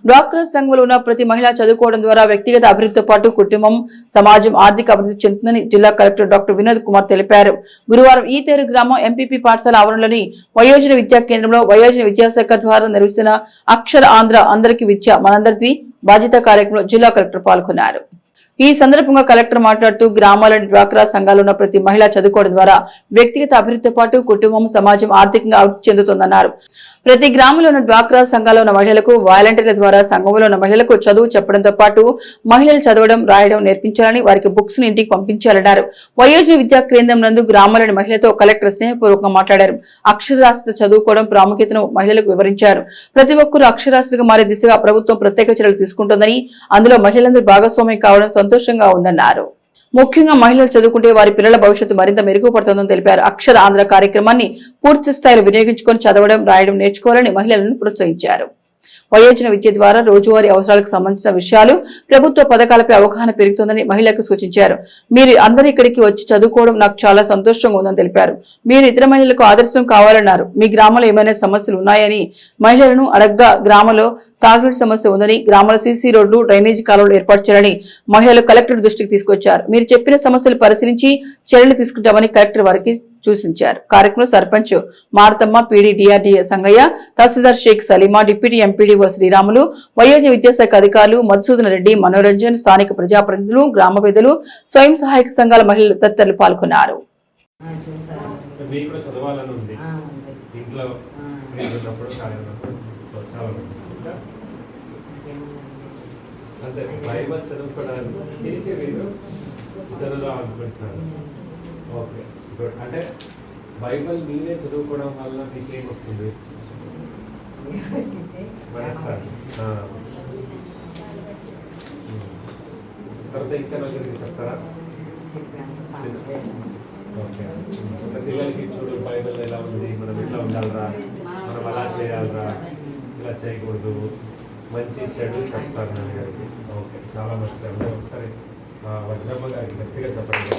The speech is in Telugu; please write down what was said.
డ్వాక్రా సంఘంలో ఉన్న ప్రతి మహిళ చదువుకోవడం ద్వారా వ్యక్తిగత అభివృద్ధితో పాటు కుటుంబం, సమాజం ఆర్థిక అభివృద్ధి చెందుతుందని జిల్లా కలెక్టర్ డాక్టర్ వినోద్ కుమార్ తెలిపారు. గురువారం ఈతేరు గ్రామం ఎంపీపీ పాఠశాల ఆవరణలోని వయోజన విద్యా కేంద్రంలో వయోజన విద్యాశాఖ ద్వారా నిర్వహిస్తున్న అక్షర ఆంధ్ర అందరికీ విద్య మనందరికీ బాధ్యత కార్యక్రమంలో జిల్లా కలెక్టర్ పాల్గొన్నారు. ఈ సందర్భంగా కలెక్టర్ మాట్లాడుతూ గ్రామాలని డ్వాక్రా సంఘాలు ఉన్న ప్రతి మహిళ చదువుకోవడం ద్వారా వ్యక్తిగత అభివృద్ధితో పాటు కుటుంబం, సమాజం ఆర్థికంగా అభివృద్ధి చెందుతుందన్నారు. ప్రతి గ్రామంలో ఉన్న డ్వాక్రా సంఘాల్లో ఉన్న మహిళలకు వాలంటీర్ల ద్వారా సంఘంలో ఉన్న మహిళలకు చదువు చెప్పడంతో పాటు మహిళలు చదవడం, రాయడం నేర్పించాలని, వారికి బుక్స్ ను ఇంటికి పంపించాలన్నారు. వయోజన విద్యా కేంద్రం నందు గ్రామాలని మహిళతో కలెక్టర్ స్నేహపూర్వకంగా మాట్లాడారు. అక్షరాస్యత చదువుకోవడం ప్రాముఖ్యతను మహిళలకు వివరించారు. ప్రతి ఒక్కరూ అక్షరాస్యులుగా మారే దిశగా ప్రభుత్వం ప్రత్యేక చర్యలు తీసుకుంటోందని, అందులో మహిళలందరూ భాగస్వామ్యం కావడం సంతోషంగా ఉందన్నారు. ముఖ్యంగా మహిళలు చదువుకుంటే వారి పిల్లల భవిష్యత్తు మరింత మెరుగుపడుతుందని తెలిపారు. అక్షర ఆంధ్ర కార్యక్రమాన్ని పూర్తి స్థాయిలో వినియోగించుకొని చదవడం, రాయడం నేర్చుకోవాలని మహిళలను ప్రోత్సహించారు. వయోజన విద్య ద్వారా రోజువారీ అవసరాలకు సంబంధించిన విషయాలు, ప్రభుత్వ పథకాలపై అవగాహన పెరుగుతుందని మహిళలకు సూచించారు. మీరు అందరూ ఇక్కడికి వచ్చి చదువుకోవడం నాకు చాలా సంతోషంగా ఉందని తెలిపారు. మీరు ఇతర మహిళలకు ఆదర్శం కావాలన్నారు. మీ గ్రామంలో ఏమైనా సమస్యలు ఉన్నాయని మహిళలను అడగ్గా గ్రామంలో తాగునీటి సమస్య ఉందని, గ్రామాల సీసీ రోడ్లు, డ్రైనేజీ కాలువలు ఏర్పాటు చేయాలని మహిళలు కలెక్టర్ దృష్టికి తీసుకొచ్చారు. మీరు చెప్పిన సమస్యలు పరిశీలించి చర్యలు తీసుకుంటామని కలెక్టర్ వారికి సూచించారు. కార్యక్రమంలో సర్పంచ్ మారతమ్మ, పీడీ డిఆర్డీఏ సంగయ్య, తహసీల్దార్ షేక్ సలీమా, డిప్యూటీ ఎంపీడీఓ శ్రీరాములు, వయోజన విద్యాశాఖ అధికారులు మధుసూదన్ రెడ్డి, మనోరంజన్, స్థానిక ప్రజాప్రతినిధులు, గ్రామ పెద్దలు, స్వయం సహాయక సంఘాల మహిళలు తదితరులు పాల్గొన్నారు. అంటే బైబిల్ మీరే చదువుకోవడం వల్ల మీకు ఏమొస్తుంది? తర్వాత ఇంకా నలుగురికి చెప్తారా? ఓకే, పిల్లలకి చూడు బైబిల్ ఎలా ఉంది, మనం ఎట్లా ఉండాలరా, మనం అలా చేయాలరా, ఇలా చేయకూడదు, మంచి చెడు చెప్తారు నాన్న గారికి. ఓకే, చాలా మంచిది. ఒకసారి వజ్రమ్మ గారికి గట్టిగా చెప్పండి.